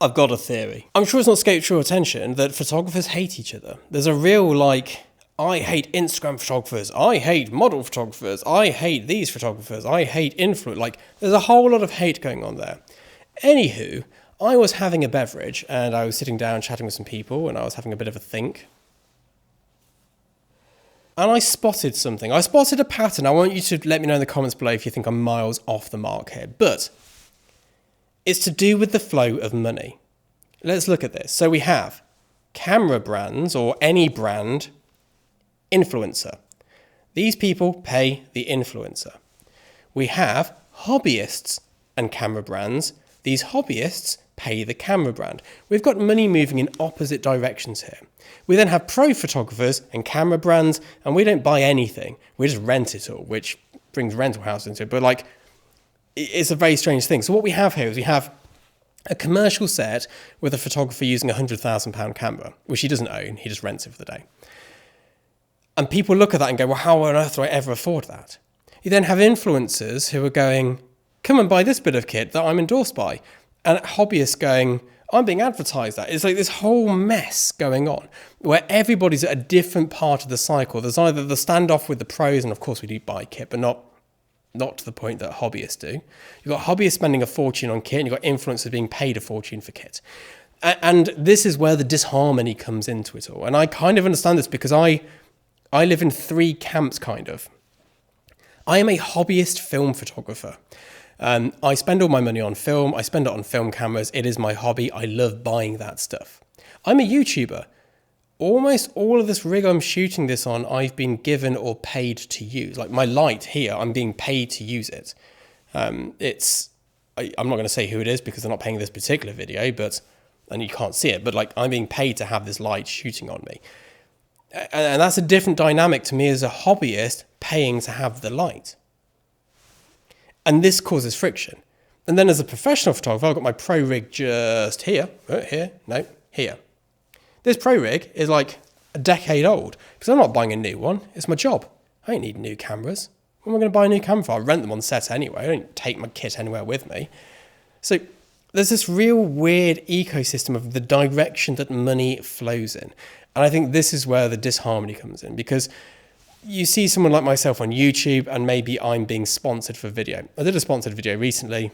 I've got a theory. I'm sure it's not escaped your attention that photographers hate each other. There's a real, I hate Instagram photographers, I hate model photographers, I hate these photographers, I hate influence. There's a whole lot of hate going on there. Anywho, I was having a beverage and I was sitting down chatting with some people and I was having a bit of a think. And I spotted something. I spotted a pattern. I want you to let me know in the comments below if you think I'm miles off the mark here. But it's to do with the flow of money. Let's look at this. So we have camera brands or any brand influencer. These people pay the influencer. We have hobbyists and camera brands. These hobbyists pay the camera brand. We've got money moving in opposite directions here. We then have pro photographers and camera brands, and we don't buy anything. We just rent it all, which brings rental house into it. But it's a very strange thing. So what we have here is we have a commercial set with a photographer using a £100,000 camera, which he doesn't own. He just rents it for the day. And people look at that and go, well, how on earth do I ever afford that? You then have influencers who are going, come and buy this bit of kit that I'm endorsed by. And hobbyists going, I'm being advertised that. It's like this whole mess going on where everybody's at a different part of the cycle. There's either the standoff with the pros, and of course we do buy kit, but not to the point that hobbyists do. You've got hobbyists spending a fortune on kit, and you've got influencers being paid a fortune for kit. And this is where the disharmony comes into it all. And I kind of understand this because I live in three camps, kind of. I am a hobbyist film photographer. I spend all my money on film. I spend it on film cameras. It is my hobby. I love buying that stuff. I'm a YouTuber. Almost all of this rig I'm shooting this on, I've been given or paid to use. Like my light here, I'm being paid to use it. I'm not going to say who it is because they're not paying this particular video, and you can't see it, but I'm being paid to have this light shooting on me. And that's a different dynamic to me as a hobbyist paying to have the light. And this causes friction. And then as a professional photographer, I've got my pro rig just here. Here. This pro rig is like a decade old because I'm not buying a new one. It's my job. I don't need new cameras. When am I going to buy a new camera for? I rent them on set anyway. I don't take my kit anywhere with me. So there's this real weird ecosystem of the direction that money flows in. And I think this is where the disharmony comes in, because you see someone like myself on YouTube and maybe I'm being sponsored for video. I did a sponsored video recently.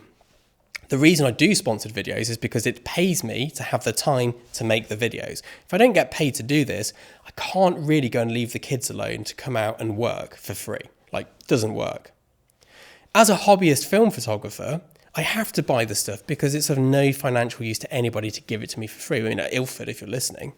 The reason I do sponsored videos is because it pays me to have the time to make the videos. If I don't get paid to do this, I can't really go and leave the kids alone to come out and work for free. It doesn't work. As a hobbyist film photographer, I have to buy the stuff because it's of no financial use to anybody to give it to me for free. I mean, at Ilford, if you're listening,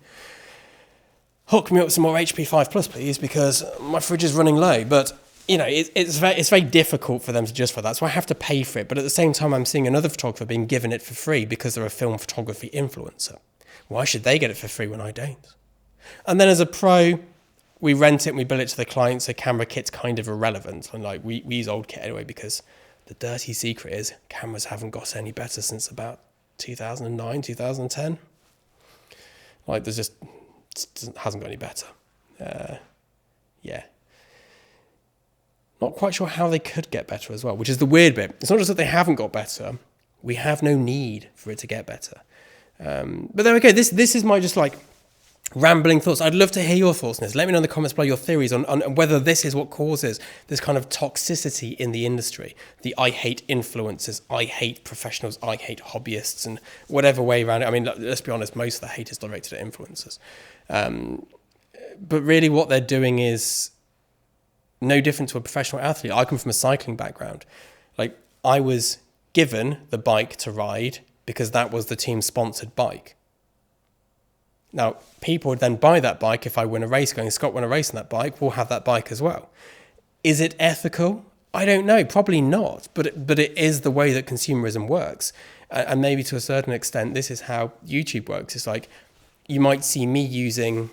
hook me up with some more HP 5 Plus, please, because my fridge is running low. But, it's very difficult for them to justify that. So I have to pay for it. But at the same time, I'm seeing another photographer being given it for free because they're a film photography influencer. Why should they get it for free when I don't? And then as a pro, we rent it and we bill it to the client, so camera kit's kind of irrelevant. And we use old kit anyway, because the dirty secret is cameras haven't got any better since about 2009, 2010. There's just hasn't got any better. Yeah. Not quite sure how they could get better as well, which is the weird bit. It's not just that they haven't got better. We have no need for it to get better. But there we go. This is my just rambling thoughts. I'd love to hear your thoughts on this. Let me know in the comments below your theories on whether this is what causes this kind of toxicity in the industry. The I hate influencers, I hate professionals, I hate hobbyists, and whatever way around it. I mean, let's be honest, most of the hate is directed at influencers. But really what they're doing is no different to a professional athlete. I come from a cycling background. I was given the bike to ride because that was the team-sponsored bike. Now, people would then buy that bike if I win a race, going, Scott won a race on that bike, we'll have that bike as well. Is it ethical? I don't know, probably not, but it is the way that consumerism works. And maybe to a certain extent, this is how YouTube works. It's you might see me using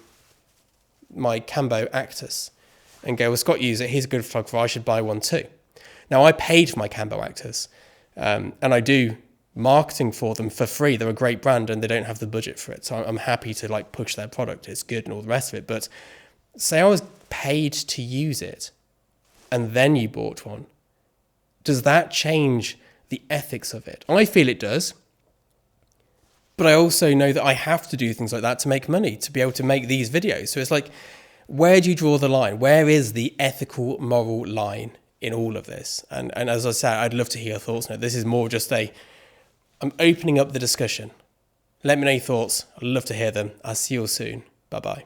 my Cambo Actus and go, well, Scott used it, he's a good photographer, I should buy one too. Now, I paid for my Cambo Actus, and I do marketing for them for free. They're a great brand and they don't have the budget for it. So I'm happy to push their product. It's good and all the rest of it. But say I was paid to use it and then you bought one. Does that change the ethics of it? I feel it does. But I also know that I have to do things like that to make money, to be able to make these videos. So it's like, where do you draw the line? Where is the ethical, moral line in all of this? And as I said, I'd love to hear your thoughts on it. This is more just I'm opening up the discussion. Let me know your thoughts. I'd love to hear them. I'll see you all soon. Bye-bye.